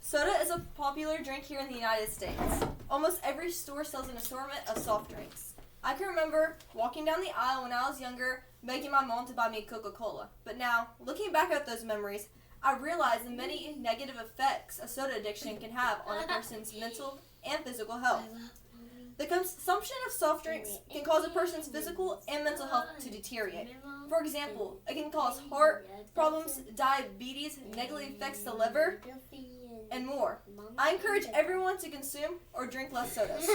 Soda is a popular drink here in the United States. Almost every store sells an assortment of soft drinks. I can remember walking down the aisle when I was younger, begging my mom to buy me Coca-Cola. But now, looking back at those memories, I realize the many negative effects a soda addiction can have on a person's mental and physical health. The consumption of soft drinks can cause a person's physical and mental health to deteriorate. For example, it can cause heart problems, diabetes, negatively affects the liver, and more. I encourage everyone to consume or drink less sodas.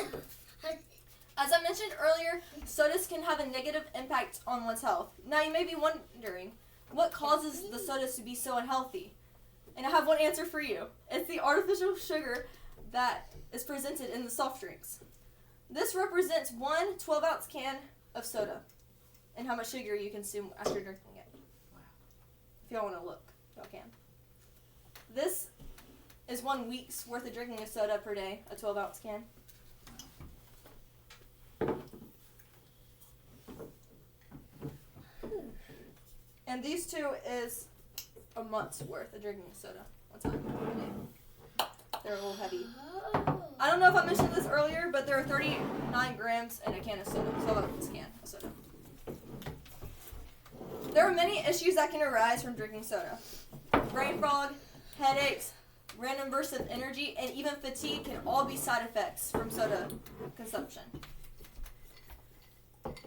As I mentioned earlier, sodas can have a negative impact on one's health. Now you may be wondering, what causes the sodas to be so unhealthy? And I have one answer for you. It's the artificial sugar that is presented in the soft drinks. This represents one 12-ounce can of soda and how much sugar you consume after drinking it. Wow. If y'all want to look, y'all can. This is 1 week's worth of drinking of soda per day, a 12-ounce can. And these two is a month's worth of drinking soda one time a day. They're a little heavy. I don't know if I mentioned this earlier, but there are 39 grams in a can of soda, 12-ounce can of soda. There are many issues that can arise from drinking soda. Brain fog, headaches, random bursts of energy, and even fatigue can all be side effects from soda consumption.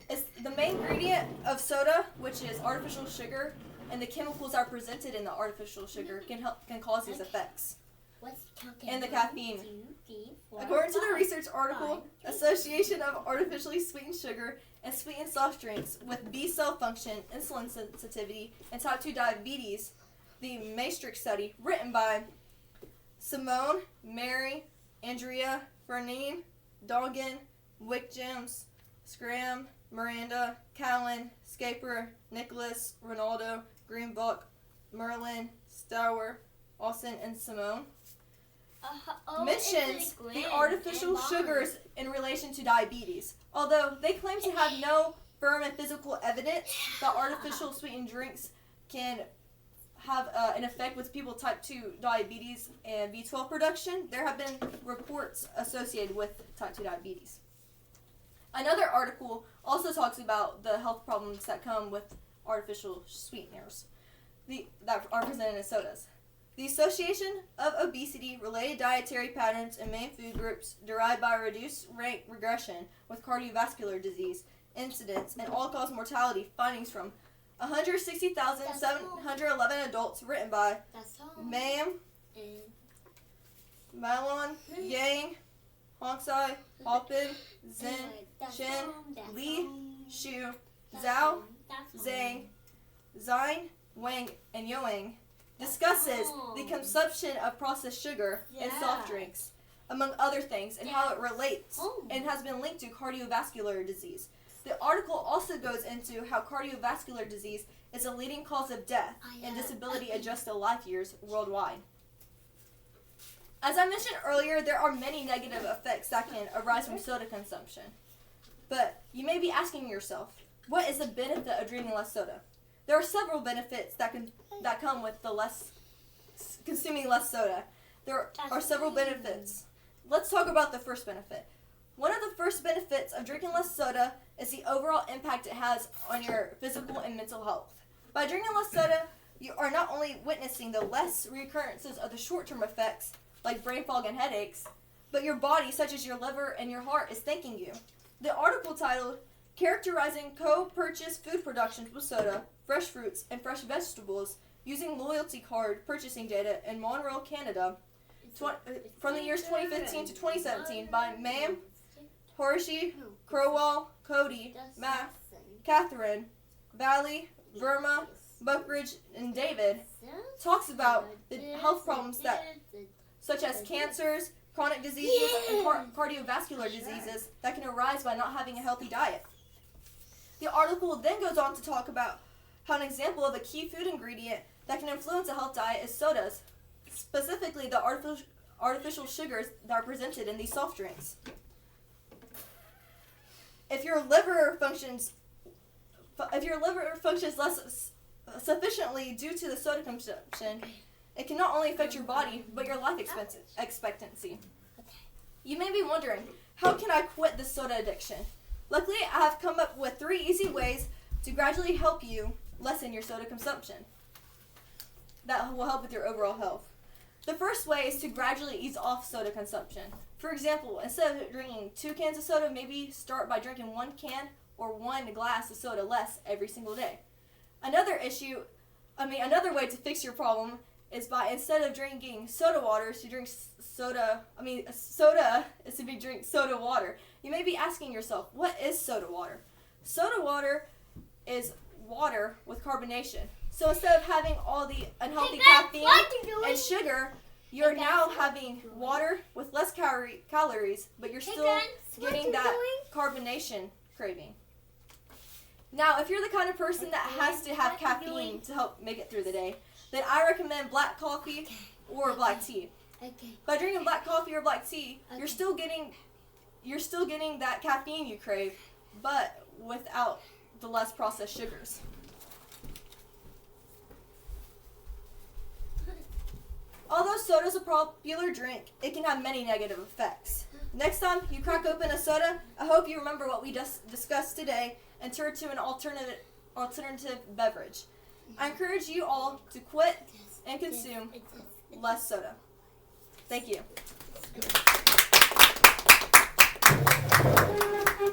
It's the main ingredient of soda, which is artificial sugar, and the chemicals that are presented in the artificial sugar can cause these effects. And the caffeine. According to the research article, Association of Artificially Sweetened Sugar and Sweetened Soft Drinks with B cell function, insulin sensitivity, and type 2 diabetes, the Maastricht study, written by Simone, Mary, Andrea, Fernine, Doggin, Wick-James, Scram, Miranda, Cowan, Scaper, Nicholas, Ronaldo, Greenbuck, Merlin, Stour, Austin, and Simone mentions the artificial sugars in relation to diabetes. Although they claim to have no firm and physical evidence that artificial sweetened drinks can have an effect with people with type 2 diabetes and B12 production, there have been reports associated with type 2 diabetes. Another article also talks about the health problems that come with artificial sweeteners that are presented in sodas. The Association of Obesity-Related Dietary Patterns in Main Food Groups derived by reduced rate regression with cardiovascular disease incidence and all-cause mortality findings from 160,711 adults written by Mam, Malon, Yang, Hongsai, Hoppin, Zin, Shen, Li, Shu, Zhao, Zhang, Zine, Wang, and Yoang discusses the consumption of processed sugar in soft drinks, among other things, and how it relates and has been linked to cardiovascular disease. The article also goes into how cardiovascular disease is a leading cause of death and disability adjusted life years worldwide. As I mentioned earlier, there are many negative effects that can arise from soda consumption. But you may be asking yourself, what is the benefit of drinking less soda? There are several benefits that come with consuming less soda. There are several benefits. Let's talk about the first benefit. One of the first benefits of drinking less soda is the overall impact it has on your physical and mental health. By drinking less soda, you are not only witnessing the less recurrences of the short-term effects, like brain fog and headaches, but your body, such as your liver and your heart, is thanking you. The article titled, Characterizing Co-Purchased Food Productions with Soda, Fresh Fruits, and Fresh Vegetables Using Loyalty Card Purchasing Data in Montreal, Canada, from the years 2015 to 2017 by Mam, Horishi, Crowell, Cody, Matt, Catherine, Valley, Verma, Buckridge, and David, talks about the health problems such as cancers, chronic diseases, and cardiovascular diseases that can arise by not having a healthy diet. The article then goes on to talk about how an example of a key food ingredient that can influence a health diet is sodas, specifically the artificial sugars that are presented in these soft drinks. If your liver functions less sufficiently due to the soda consumption, It can not only affect your body, but your life expectancy. You may be wondering, how can I quit this soda addiction? Luckily, I have come up with 3 easy ways to gradually help you lessen your soda consumption. That will help with your overall health. The first way is to gradually ease off soda consumption. For example, instead of drinking 2 cans of soda, maybe start by drinking 1 can or 1 glass of soda less every single day. Another way to fix your problem is by, instead of drinking soda water, to drink soda is to be drink soda water. You may be asking yourself, what is soda water? Soda water is water with carbonation. So instead of having all the unhealthy caffeine and sugar, you're now having water with less calories, but you're still getting that carbonation craving. Now, if you're the kind of person that has to have caffeine to help make it through the day, then I recommend black coffee or black tea. By drinking black coffee or black tea, you're still getting that caffeine you crave, but without the less processed sugars. Although soda is a popular drink, it can have many negative effects. Next time you crack open a soda, I hope you remember what we just discussed today and turn to an alternative beverage. I encourage you all to quit and consume less soda. Thank you.